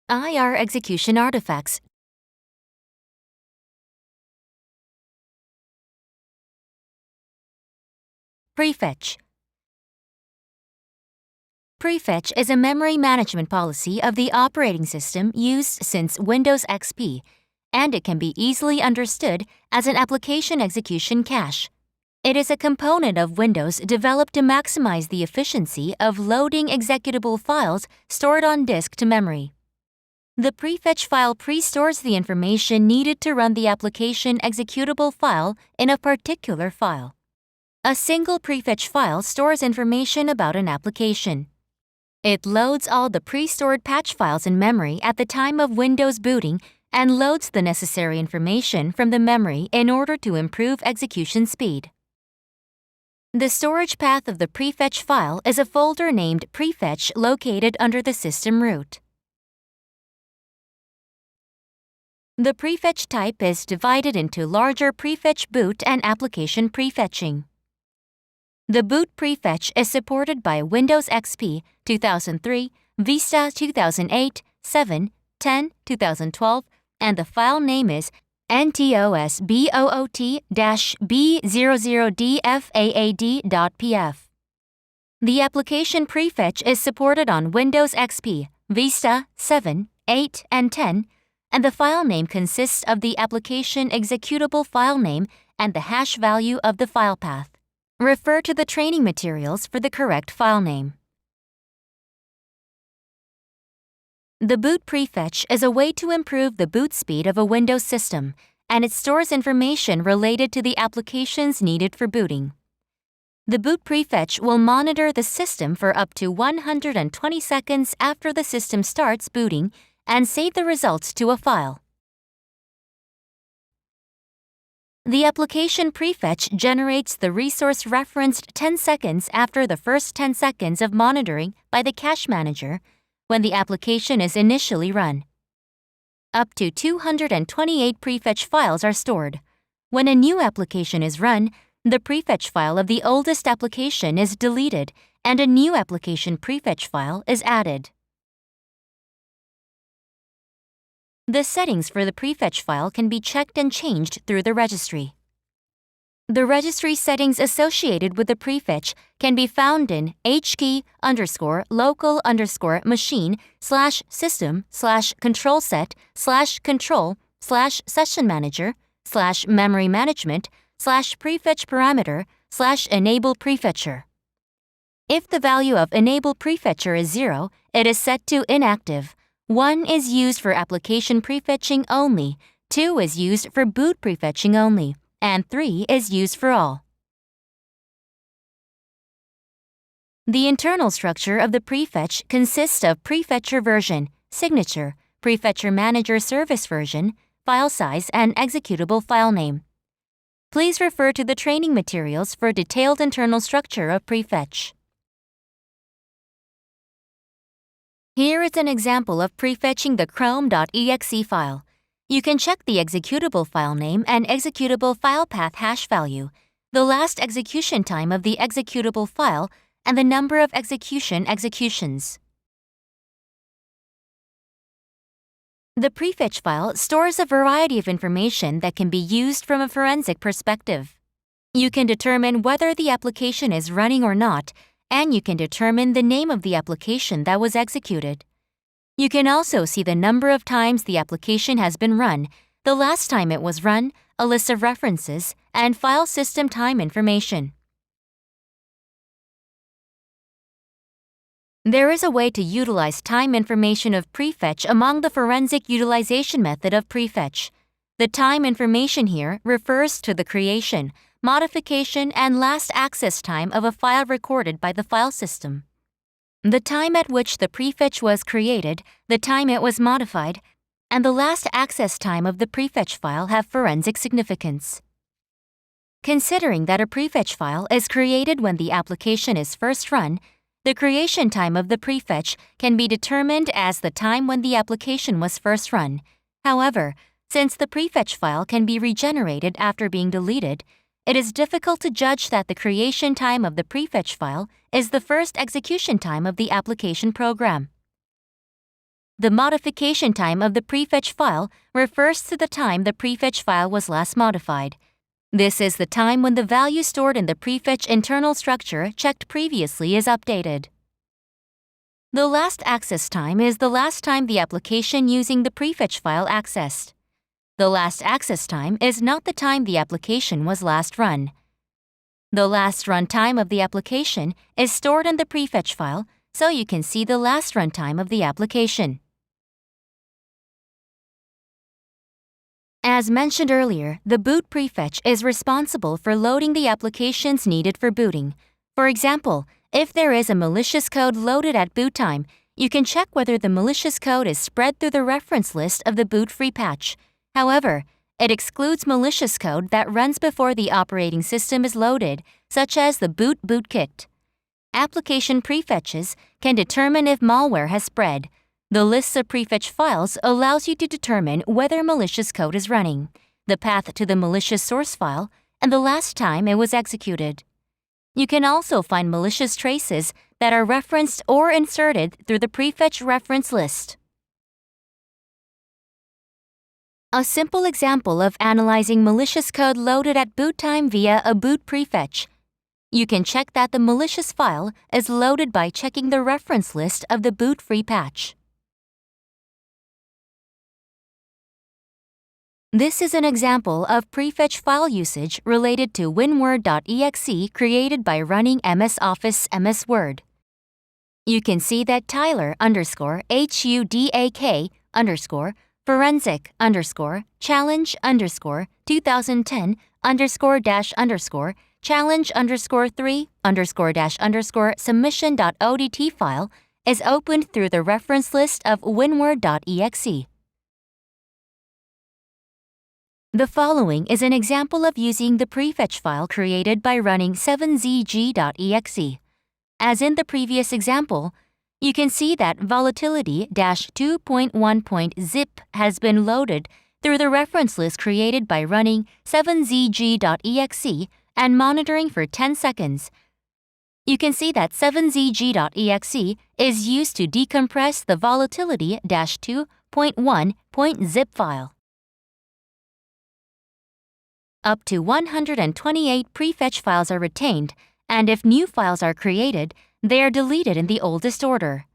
IR execution artifacts. Prefetch. Prefetch is a memory management policy of the operating system used since Windows XP, and it can be easily understood as an application execution cache. It is a component of Windows developed to maximize the efficiency of loading executable files stored on disk to memory. The prefetch file pre-stores the information needed to run the application executable file in a particular file. A single prefetch file stores information about an application. It loads all the pre-stored patch files in memory at the time of Windows booting and loads the necessary information from the memory in order to improve execution speed. The storage path of the prefetch file is a folder named Prefetch located under the system root. The prefetch type is divided into larger prefetch boot and application prefetching. The boot prefetch is supported by Windows XP 2003, Vista 2008, 7, 10, 2012, and the file name is ntosboot-b00dfaad.pf. The application prefetch is supported on Windows XP, Vista 7, 8, and 10, and the file name consists of the application executable file name and the hash value of the file path. Refer to the training materials for the correct file name. The boot prefetch is a way to improve the boot speed of a Windows system, and it stores information related to the applications needed for booting. The boot prefetch will monitor the system for up to 120 seconds after the system starts booting and save the results to a file. The application prefetch generates the resource referenced 10 seconds after the first 10 seconds of monitoring by the cache manager when the application is initially run. Up to 228 prefetch files are stored. When a new application is run, the prefetch file of the oldest application is deleted and a new application prefetch file is added. The settings for the prefetch file can be checked and changed through the registry. The registry settings associated with the prefetch can be found in hkey_local_machine/system/control/control/session manager/memory management/prefetch parameter/enable prefetcher. If the value of enable prefetcher is 0, it is set to inactive. 1 is used for application prefetching only, 2 is used for boot prefetching only, and 3 is used for all. The internal structure of the prefetch consists of prefetcher version, signature, prefetcher manager service version, file size, and executable file name. Please refer to the training materials for detailed internal structure of prefetch. Here is an example of prefetching the chrome.exe file. You can check the executable file name and executable file path hash value, the last execution time of the executable file, and the number of executions. The prefetch file stores a variety of information that can be used from a forensic perspective. You can determine whether the application is running or not, and you can determine the name of the application that was executed. You can also see the number of times the application has been run, the last time it was run, a list of references, and file system time information. There is a way to utilize time information of prefetch among the forensic utilization method of prefetch. The time information here refers to the creation, modification, and last access time of a file recorded by the file system. The time at which the prefetch was created, the time it was modified, and the last access time of the prefetch file have forensic significance. Considering that a prefetch file is created when the application is first run, the creation time of the prefetch can be determined as the time when the application was first run. However, since the prefetch file can be regenerated after being deleted, it is difficult to judge that the creation time of the prefetch file is the first execution time of the application program. The modification time of the prefetch file refers to the time the prefetch file was last modified. This is the time when the value stored in the prefetch internal structure checked previously is updated. The last access time is the last time the application using the prefetch file accessed. The last access time is not the time the application was last run. The last run time of the application is stored in the prefetch file, so you can see the last run time of the application. As mentioned earlier, the boot prefetch is responsible for loading the applications needed for booting. For example, if there is a malicious code loaded at boot time, you can check whether the malicious code is spread through the reference list of the boot-free patch. However, it excludes malicious code that runs before the operating system is loaded, such as the boot bootkit. Application prefetches can determine if malware has spread. The list of prefetch files allows you to determine whether malicious code is running, the path to the malicious source file, and the last time it was executed. You can also find malicious traces that are referenced or inserted through the prefetch reference list. A simple example of analyzing malicious code loaded at boot time via a boot prefetch. You can check that the malicious file is loaded by checking the reference list of the boot-free patch. This is an example of prefetch file usage related to winword.exe created by running MS Office MS Word. You can see that Tyler_Forensic_challenge_2010_challenge_3_challenge_submission.odt file is opened through the reference list of winword.exe. The following is an example of using the prefetch file created by running 7zg.exe. As in the previous example, you can see that volatility-2.1.zip has been loaded through the reference list created by running 7zg.exe and monitoring for 10 seconds. You can see that 7zg.exe is used to decompress the volatility-2.1.zip file. Up to 128 prefetch files are retained, and if new files are created, they are deleted in the oldest order.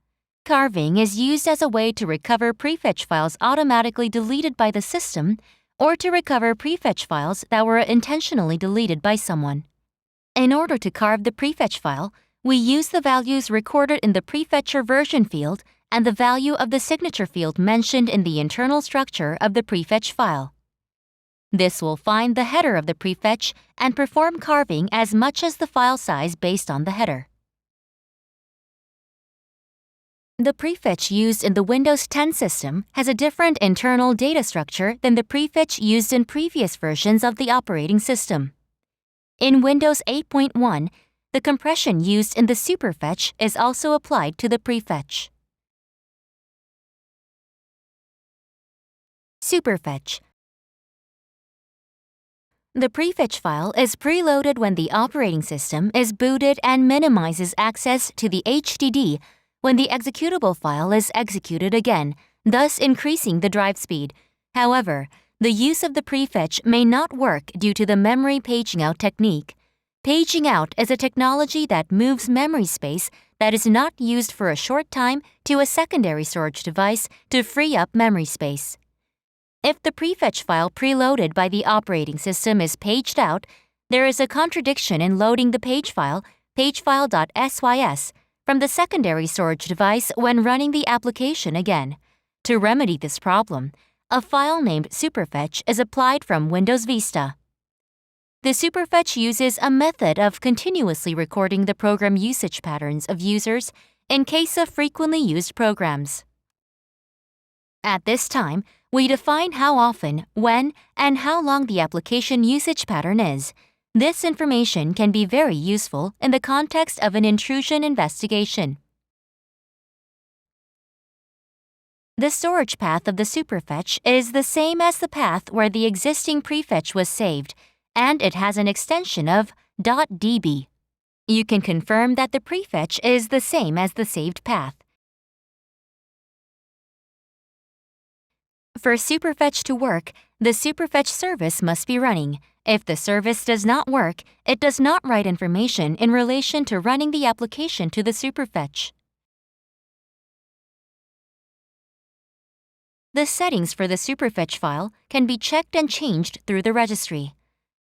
Carving is used as a way to recover prefetch files automatically deleted by the system or to recover prefetch files that were intentionally deleted by someone. In order to carve the prefetch file, we use the values recorded in the prefetcher version field and the value of the signature field mentioned in the internal structure of the prefetch file. This will find the header of the prefetch and perform carving as much as the file size based on the header. The prefetch used in the Windows 10 system has a different internal data structure than the prefetch used in previous versions of the operating system. In Windows 8.1, the compression used in the superfetch is also applied to the prefetch. Superfetch. The prefetch file is preloaded when the operating system is booted and minimizes access to the HDD when the executable file is executed again, thus increasing the drive speed. However, the use of the prefetch may not work due to the memory paging out technique. Paging out is a technology that moves memory space that is not used for a short time to a secondary storage device to free up memory space. If the prefetch file preloaded by the operating system is paged out, there is a contradiction in loading the page file, pagefile.sys, from the secondary storage device when running the application again. To remedy this problem, a file named superfetch is applied from Windows Vista. The superfetch uses a method of continuously recording the program usage patterns of users in case of frequently used programs. At this time, we define how often, when, and how long the application usage pattern is. This information can be very useful in the context of an intrusion investigation. The storage path of the superfetch is the same as the path where the existing prefetch was saved, and it has an extension of .db. You can confirm that the prefetch is the same as the saved path. For Superfetch to work, the Superfetch service must be running. If the service does not work, it does not write information in relation to running the application to the Superfetch. The settings for the Superfetch file can be checked and changed through the registry.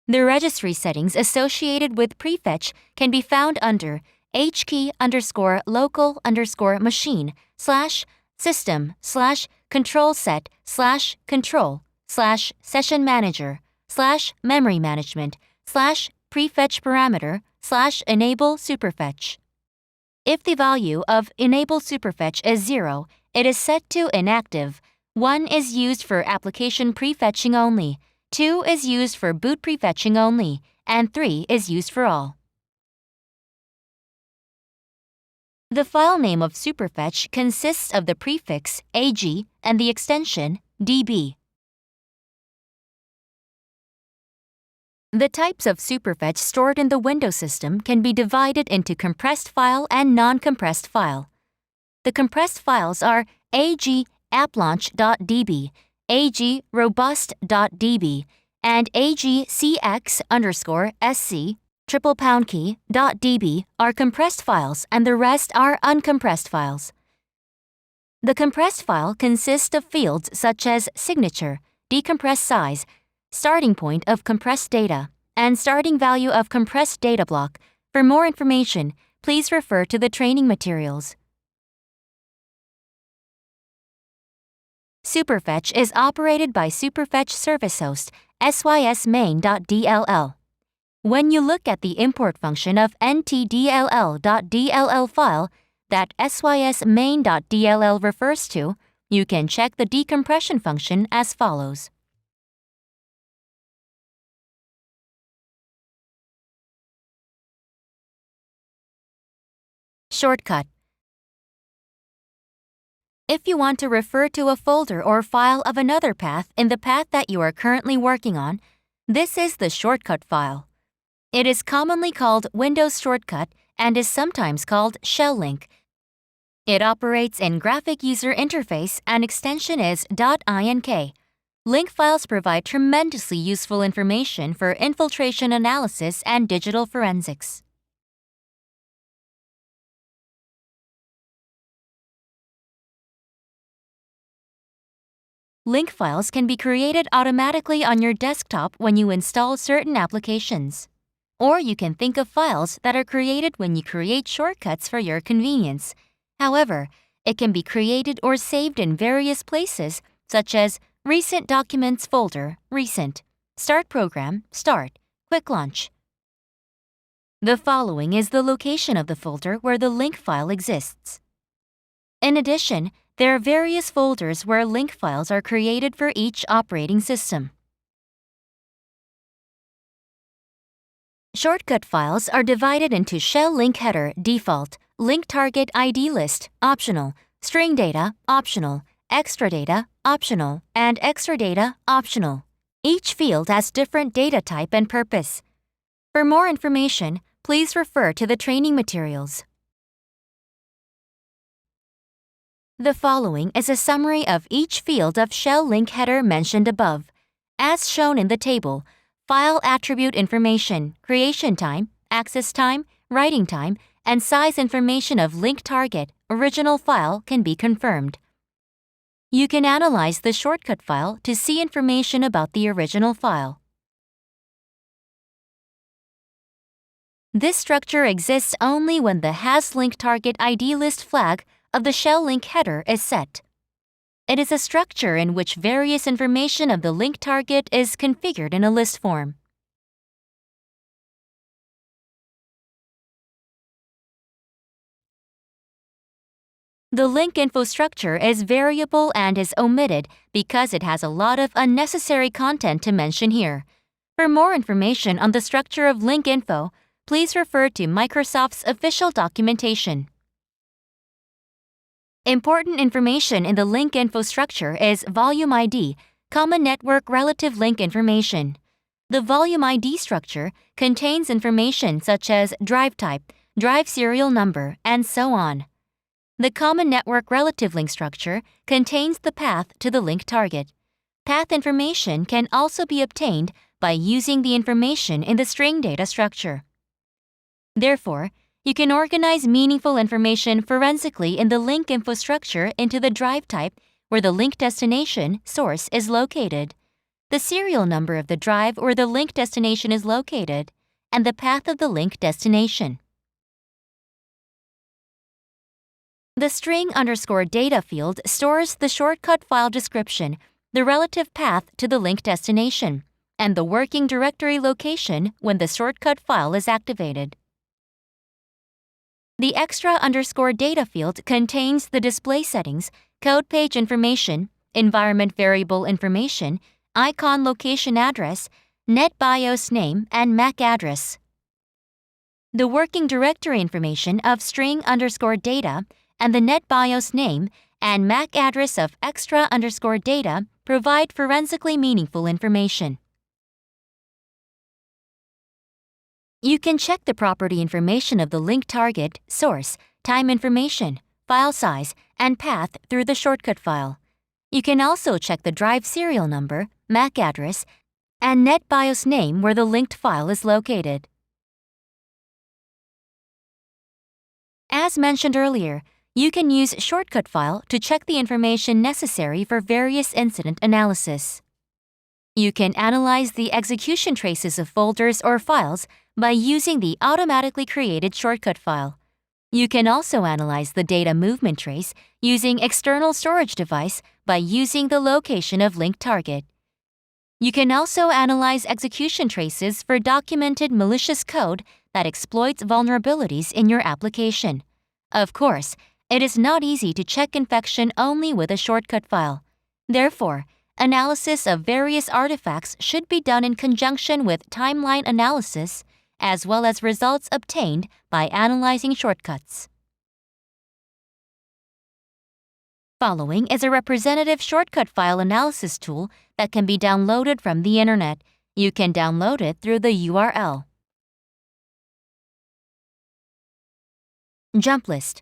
The registry settings associated with prefetch can be found under hkey_local_machine/system/control set/control/session manager/memory management/prefetch parameter/enable superfetch. If the value of enable superfetch is 0, it is set to inactive. 1 is used for application prefetching only, 2 is used for boot prefetching only, and 3 is used for all. The file name of Superfetch consists of the prefix AG and the extension DB. The types of Superfetch stored in the Windows system can be divided into compressed file and non-compressed file. The compressed files are AG AppLaunch.db, AG Robust.db, and AG CX_SC:\db are compressed files and the rest are uncompressed files. The compressed file consists of fields such as signature, decompressed size, starting point of compressed data, and starting value of compressed data block. For more information, please refer to the training materials. Superfetch is operated by Superfetch Service Host sysmain.dll. When you look at the import function of ntdll.dll file that sysmain.dll refers to, you can check the decompression function as follows. Shortcut. If you want to refer to a folder or file of another path in the path that you are currently working on, this is the shortcut file. It is commonly called Windows Shortcut and is sometimes called Shell Link. It operates in Graphic User Interface and extension is .ink. Link files provide tremendously useful information for infiltration analysis and digital forensics. Link files can be created automatically on your desktop when you install certain applications. Or you can think of files that are created when you create shortcuts for your convenience. However, it can be created or saved in various places, such as Recent Documents folder, Recent, Start Program, Start, Quick Launch. The following is the location of the folder where the link file exists. In addition, there are various folders where link files are created for each operating system. Shortcut files are divided into shell link header default, link target ID list optional, string data optional, extra data optional, and extra data optional. Each field has different data type and purpose. For more information, please refer to the training materials. The following is a summary of each field of shell link header mentioned above. As shown in the table, file attribute information, creation time, access time, writing time, and size information of link target, original file can be confirmed. You can analyze the shortcut file to see information about the original file. This structure exists only when the has link target ID list flag of the shell link header is set. It is a structure in which various information of the link target is configured in a list form. The link info structure is variable and is omitted because it has a lot of unnecessary content to mention here. For more information on the structure of link info, please refer to Microsoft's official documentation. Important information in the link info structure is volume ID, Common Network Relative Link Information. The volume ID structure contains information such as drive type, drive serial number, and so on. The Common Network Relative Link structure contains the path to the link target. Path information can also be obtained by using the information in the string data structure. Therefore, you can organize meaningful information forensically in the link info structure into the drive type where the link destination source is located, the serial number of the drive where the link destination is located, and the path of the link destination. The string_data field stores the shortcut file description, the relative path to the link destination, and the working directory location when the shortcut file is activated. The extra_data field contains the display settings, code page information, environment variable information, icon location address, NetBIOS name, and MAC address. The working directory information of string_data and the NetBIOS name and MAC address of extra_data provide forensically meaningful information. You can check the property information of the link target, source, time information, file size, and path through the shortcut file. You can also check the drive serial number, MAC address, and NetBIOS name where the linked file is located. As mentioned earlier, you can use shortcut file to check the information necessary for various incident analysis. You can analyze the execution traces of folders or files by using the automatically created shortcut file. You can also analyze the data movement trace using external storage device by using the location of link target. You can also analyze execution traces for documented malicious code that exploits vulnerabilities in your application. Of course, it is not easy to check infection only with a shortcut file. Therefore, analysis of various artifacts should be done in conjunction with timeline analysis, as well as results obtained by analyzing shortcuts. Following is a representative shortcut file analysis tool that can be downloaded from the Internet. You can download it through the URL. Jump list.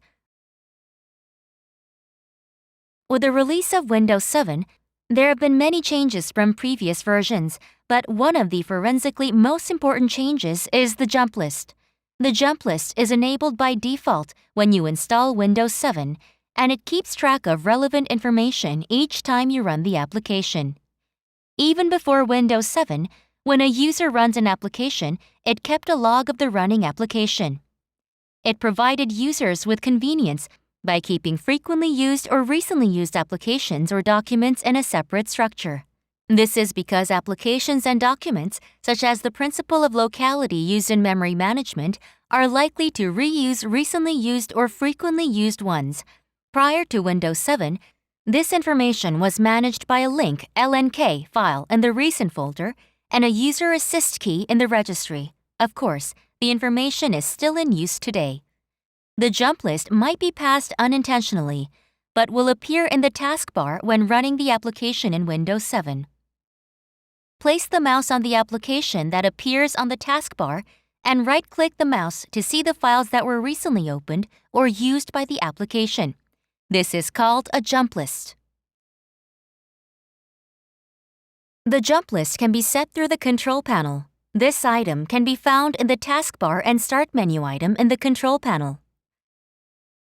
With the release of Windows 7, there have been many changes from previous versions, but one of the forensically most important changes is the jump list. The jump list is enabled by default when you install Windows 7, and it keeps track of relevant information each time you run the application. Even before Windows 7, when a user runs an application, it kept a log of the running application. It provided users with convenience by keeping frequently used or recently used applications or documents in a separate structure. This is because applications and documents, such as the principle of locality used in memory management, are likely to reuse recently used or frequently used ones. Prior to Windows 7, this information was managed by a link LNK file in the recent folder and a user assist key in the registry. Of course, the information is still in use today. The jump list might be passed unintentionally, but will appear in the taskbar when running the application in Windows 7. Place the mouse on the application that appears on the taskbar and right-click the mouse to see the files that were recently opened or used by the application. This is called a jump list. The jump list can be set through the control panel. This item can be found in the taskbar and start menu item in the control panel.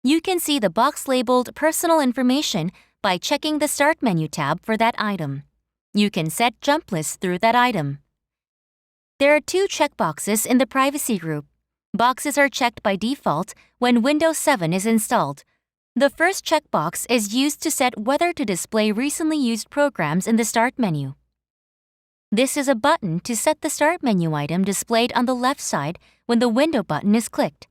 You can see the box labeled Personal Information by checking the Start menu tab for that item. You can set jump lists through that item. There are two checkboxes in the Privacy group. Boxes are checked by default when Windows 7 is installed. The first checkbox is used to set whether to display recently used programs in the Start menu. This is a button to set the Start menu item displayed on the left side when the Window button is clicked.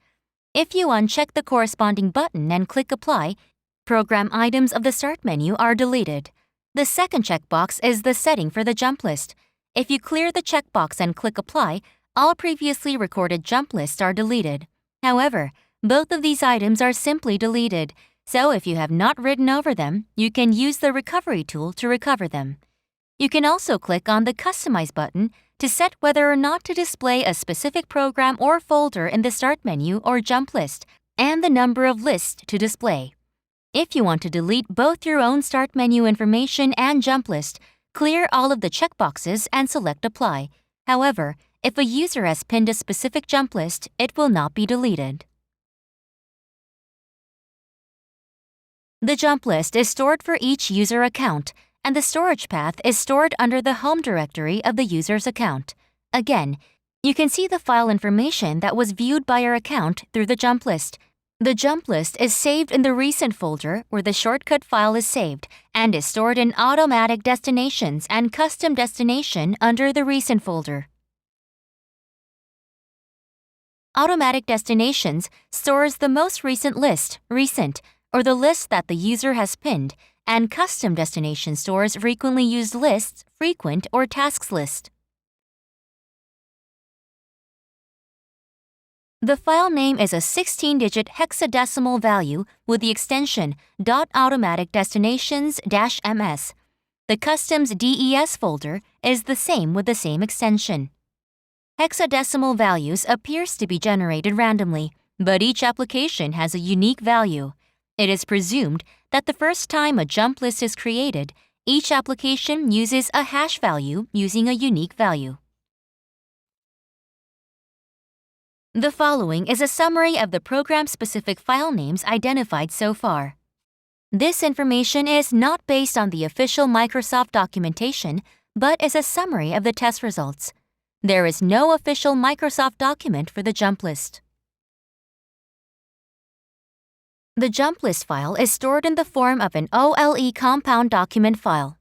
If you uncheck the corresponding button and click Apply, program items of the Start menu are deleted. The second checkbox is the setting for the jump list. If you clear the checkbox and click Apply, all previously recorded jump lists are deleted. However, both of these items are simply deleted, so if you have not written over them, you can use the Recovery tool to recover them. You can also click on the Customize button to set whether or not to display a specific program or folder in the Start menu or jump list, and the number of lists to display. If you want to delete both your own Start menu information and jump list, clear all of the checkboxes and select Apply. However, if a user has pinned a specific jump list, it will not be deleted. The jump list is stored for each user account, and the storage path is stored under the home directory of the user's account. Again, you can see the file information that was viewed by your account through the jump list. The jump list is saved in the Recent folder where the shortcut file is saved and is stored in Automatic Destinations and Custom Destination under the Recent folder. Automatic Destinations stores the most recent list, Recent, or the list that the user has pinned, and Custom Destination stores frequently used lists, Frequent, or Tasks list. The file name is a 16-digit hexadecimal value with the extension .automaticdestinations-ms. The Customs DES folder is the same with the same extension. Hexadecimal values appears to be generated randomly, but each application has a unique value. It is presumed that the first time a jump list is created, each application uses a hash value using a unique value. The following is a summary of the program-specific file names identified so far. This information is not based on the official Microsoft documentation, but is a summary of the test results. There is no official Microsoft document for the jump list. The jump list file is stored in the form of an OLE compound document file.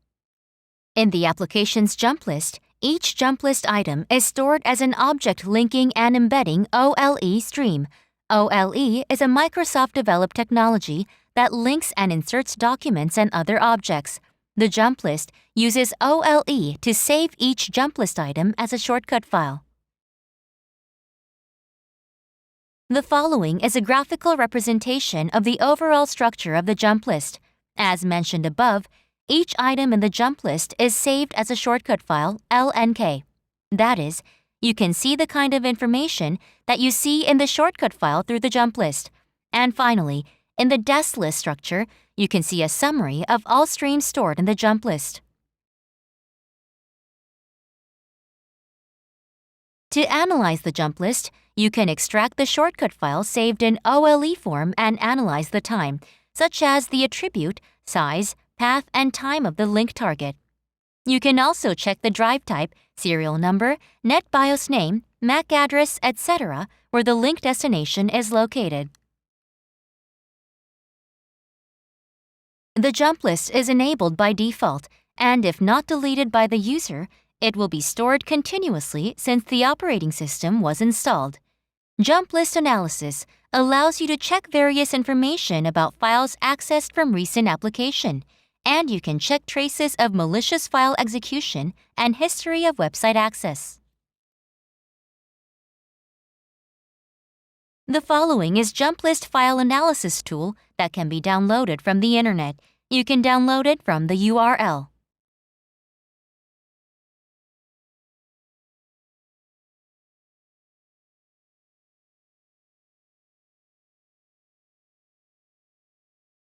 In the application's jump list, each jump list item is stored as an object linking and embedding OLE stream. OLE is a Microsoft-developed technology that links and inserts documents and other objects. The jump list uses OLE to save each jump list item as a shortcut file. The following is a graphical representation of the overall structure of the jump list. As mentioned above, each item in the jump list is saved as a shortcut file, LNK. That is, you can see the kind of information that you see in the shortcut file through the jump list. And finally, in the DES list structure, you can see a summary of all streams stored in the jump list. To analyze the jump list, you can extract the shortcut file saved in OLE form and analyze the time, such as the attribute, size, path, and time of the link target. You can also check the drive type, serial number, NetBIOS name, MAC address, etc., where the link destination is located. The jump list is enabled by default, and if not deleted by the user, it will be stored continuously since the operating system was installed. Jump list analysis allows you to check various information about files accessed from recent application, and you can check traces of malicious file execution and history of website access. The following is Jump List File Analysis tool that can be downloaded from the Internet. You can download it from the URL.